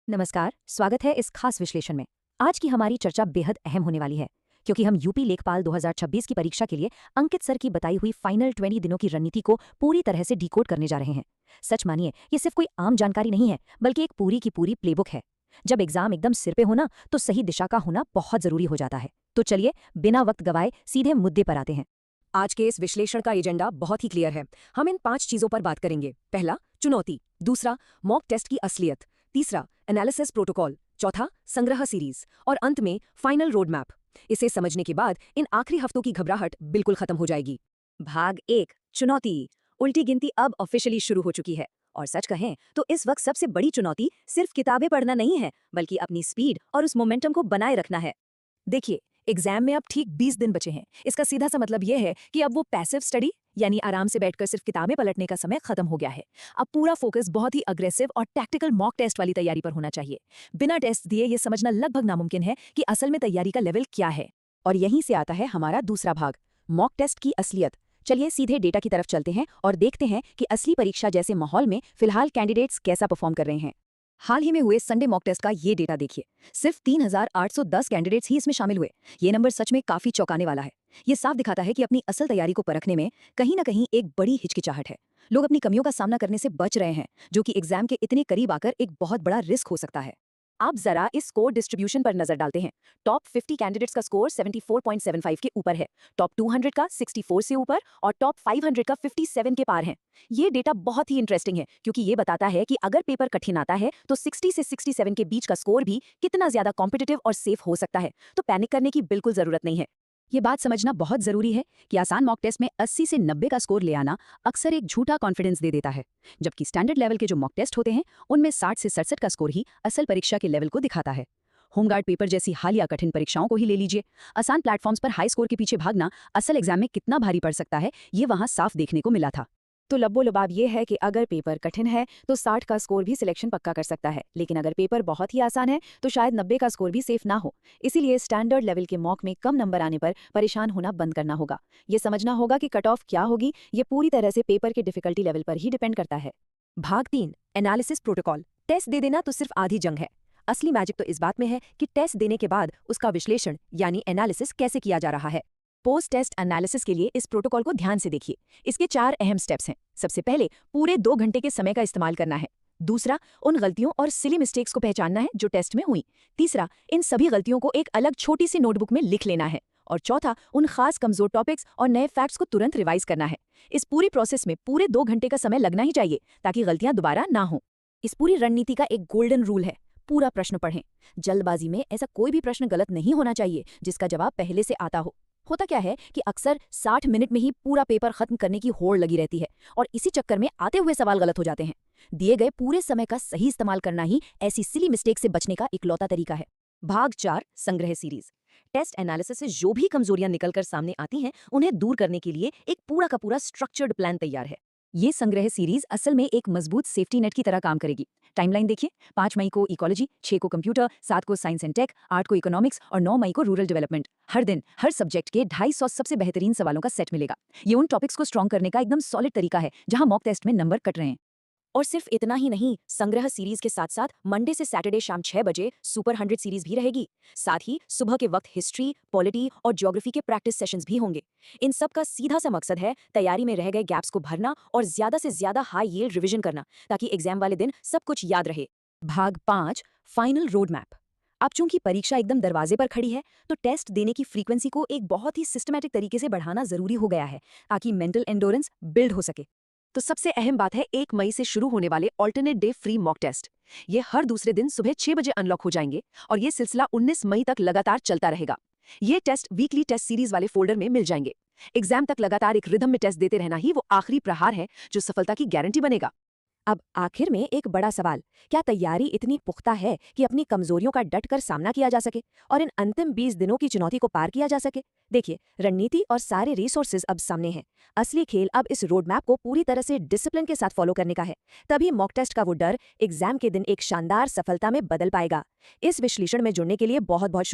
नमस्कार, स्वागत है इस खास विश्लेषण में। आज की हमारी चर्चा बेहद अहम होने वाली है, क्योंकि हम यूपी लेखपाल 2026 की परीक्षा के लिए अंकित सर की बताई हुई फाइनल 20 दिनों की रणनीति को पूरी तरह से डिकोड करने जा रहे हैं। सच मानिए, ये सिर्फ कोई आम जानकारी नहीं है, बल्कि एक पूरी की पूरी प्लेबुक है। जब एग्जाम एकदम सिर पे होना, तो सही दिशा का होना बहुत जरूरी हो जाता है। तो चलिए, बिना वक्त गवाए सीधे मुद्दे पर आते हैं। आज के इस विश्लेषण का एजेंडा बहुत ही क्लियर है। हम इन 5 चीजों पर बात करेंगे। पहला, चुनौती। दूसरा, मॉक टेस्ट की असलियत। तीसरा, एनालिसिस प्रोटोकॉल। चौथा, संग्रह सीरीज। और अंत में फाइनल रोड मैप। इसे समझने के बाद इन आखिरी हफ्तों की घबराहट बिल्कुल खत्म हो जाएगी। भाग 1, चुनौती। उल्टी गिनती अब ऑफिशियली शुरू हो चुकी है। और सच कहें तो इस वक्त सबसे बड़ी चुनौती सिर्फ किताबें पढ़ना नहीं है, बल्कि अपनी स्पीड और उस मोमेंटम को बनाए रखना है। देखिए, एग्जाम में अब ठीक 20 दिन बचे हैं। इसका सीधा सा मतलब यह है कि अब वो पैसिव स्टडी यानी आराम से बैठकर सिर्फ किताबें पलटने का समय खत्म हो गया है। अब पूरा फोकस बहुत ही अग्रेसिव और टैक्टिकल मॉक टेस्ट वाली तैयारी पर होना चाहिए। बिना टेस्ट दिए ये समझना लगभग नामुमकिन है कि असल में तैयारी का लेवल क्या है। और यहीं से आता है हमारा दूसरा भाग, मॉक टेस्ट की असलियत। चलिए सीधे डेटा की तरफ चलते हैं और देखते हैं कि असली परीक्षा जैसे माहौल में फिलहाल कैंडिडेट्स कैसा परफॉर्म कर रहे हैं। हाल ही में हुए संडे मॉक टेस्ट का ये डेटा देखिए। सिर्फ 3,810 कैंडिडेट्स ही इसमें शामिल हुए। ये नंबर सच में काफी चौंकाने वाला है। ये साफ दिखाता है कि अपनी असल तैयारी को परखने में कहीं ना कहीं एक बड़ी हिचकिचाहट है। लोग अपनी कमियों का सामना करने से बच रहे हैं, जो कि एग्जाम के इतने करीब आकर एक बहुत बड़ा रिस्क हो सकता है। आप जरा इस स्कोर डिस्ट्रीब्यूशन पर नजर डालते हैं। टॉप 50 कैंडिडेट्स का स्कोर 74.75 के ऊपर है, टॉप 200 का 64 से ऊपर और टॉप 500 का 57 के पार है। ये डेटा बहुत ही इंटरेस्टिंग है, क्योंकि ये बताता है कि अगर पेपर कठिन आता है तो 60 से 67 के बीच का स्कोर भी कितना ज्यादा कॉम्पिटिटिव और सेफ हो सकता है। तो पैनिक करने की बिल्कुल जरूरत नहीं है। ये बात समझना बहुत जरूरी है कि आसान मॉक टेस्ट में 80 से 90 का स्कोर ले आना अक्सर एक झूठा कॉन्फिडेंस दे देता है, जबकि स्टैंडर्ड लेवल के जो मॉक टेस्ट होते हैं उनमें 60 से 67 का स्कोर ही असल परीक्षा के लेवल को दिखाता है। होमगार्ड पेपर जैसी हालिया कठिन परीक्षाओं को ही ले लीजिए। आसान प्लेटफॉर्म्स पर हाई स्कोर के पीछे भागना असल एग्जाम में कितना भारी पड़ सकता है, ये वहां साफ देखने को मिला था। तो लब्बो लबाब ये है कि अगर पेपर कठिन है तो 60 का स्कोर भी सिलेक्शन पक्का कर सकता है, लेकिन अगर पेपर बहुत ही आसान है तो शायद 90 का स्कोर भी सेफ ना हो। इसीलिए स्टैंडर्ड लेवल के मॉक में कम नंबर आने पर परेशान होना बंद करना होगा। ये समझना होगा कि कट ऑफ क्या होगी, ये पूरी तरह से पेपर के डिफिकल्टी लेवल पर ही डिपेंड करता है। भाग 3, एनालिसिस प्रोटोकॉल। टेस्ट दे देना तो सिर्फ आधी जंग है। असली मैजिक तो इस बात में है कि टेस्ट देने के बाद उसका विश्लेषण यानी एनालिसिस कैसे किया जा रहा है। पोस्ट टेस्ट एनालिसिस के लिए इस प्रोटोकॉल को ध्यान से देखिए। इसके 4 अहम स्टेप्स हैं। सबसे पहले, पूरे 2 घंटे के समय का इस्तेमाल करना है। दूसरा, उन गलतियों और सिली मिस्टेक्स को पहचानना है जो टेस्ट में हुई। तीसरा, इन सभी गलतियों को एक अलग छोटी सी नोटबुक में लिख लेना है। और चौथा, उन खास कमजोर टॉपिक्स और नए फैक्ट्स को तुरंत रिवाइज करना है। इस पूरी प्रोसेस में पूरे 2 घंटे का समय लगना ही चाहिए, ताकि गलतियां दोबारा ना हो। इस पूरी रणनीति का एक गोल्डन रूल है, पूरा प्रश्न पढ़ें। जल्दबाजी में ऐसा कोई भी प्रश्न गलत नहीं होना चाहिए जिसका जवाब पहले से आता हो। होता क्या है कि अक्सर 60 मिनट में ही पूरा पेपर खत्म करने की होड़ लगी रहती है, और इसी चक्कर में आते हुए सवाल गलत हो जाते हैं। दिए गए पूरे समय का सही इस्तेमाल करना ही ऐसी सिली मिस्टेक से बचने का इकलौता तरीका है। भाग 4, संग्रह सीरीज। टेस्ट एनालिसिस से जो भी कमजोरियां निकलकर सामने आती हैं, उन्हें दूर करने के लिए एक पूरा का पूरा स्ट्रक्चर्ड प्लान तैयार है। ये संग्रह सीरीज असल में एक मजबूत सेफ्टी नेट की तरह काम करेगी। टाइमलाइन देखिए। 5 मई को इकोलॉजी, 6 को कंप्यूटर, 7 को साइंस एंड टेक, 8 को इकोनॉमिक्स और 9 मई को रूरल डेवलपमेंट। हर दिन हर सब्जेक्ट के 250 सबसे बेहतरीन सवालों का सेट मिलेगा। ये उन टॉपिक्स को स्ट्रॉन्ग करने का एकदम सॉलिड तरीका है जहां मॉक टेस्ट में नंबर कट रहे हैं। और सिर्फ इतना ही नहीं, संग्रह सीरीज के साथ साथ मंडे से सैटरडे शाम 6 बजे सुपर 100 सीरीज भी रहेगी। साथ ही सुबह के वक्त हिस्ट्री, पॉलिटी और ज्योग्राफी के प्रैक्टिस सेशंस भी होंगे। इन सब का सीधा सा मकसद है तैयारी में रह गए गैप्स को भरना और ज्यादा से ज्यादा हाई यील्ड रिवीजन करना, ताकि एग्जाम वाले दिन सब कुछ याद रहे। भाग 5, फाइनल रोड मैप। अब चूंकि परीक्षा एकदम दरवाजे पर खड़ी है, तो टेस्ट देने की फ्रीक्वेंसी को एक बहुत ही सिस्टमैटिक तरीके से बढ़ाना जरूरी हो गया है, ताकि मेंटल एंडोरेंस बिल्ड हो सके। तो सबसे अहम बात है 1 मई से शुरू होने वाले alternate day free mock test. ये हर दूसरे दिन सुबह 6 बजे अनलॉक हो जाएंगे और ये सिलसिला 19 मई तक लगातार चलता रहेगा। ये टेस्ट वीकली टेस्ट सीरीज वाले फोल्डर में मिल जाएंगे। एग्जाम तक लगातार एक रिदम में टेस्ट देते रहना ही वो आखिरी प्रहार है जो सफलता की गारंटी बनेगा। अब आखिर में एक बड़ा सवाल, क्या तैयारी इतनी पुख्ता है कि अपनी कमजोरियों का डट कर सामना किया जा सके और इन अंतिम 20 दिनों की चुनौती को पार किया जा सके? देखिए, रणनीति और सारे रिसोर्सेज अब सामने हैं। असली खेल अब इस रोड मैप को पूरी तरह से डिसिप्लिन के साथ फॉलो करने का है। तभी मॉक टेस्ट का वो डर एग्जाम के दिन एक शानदार सफलता में बदल पाएगा। इस विश्लेषण में जुड़ने के लिए बहुत बहुत शुक्रिया।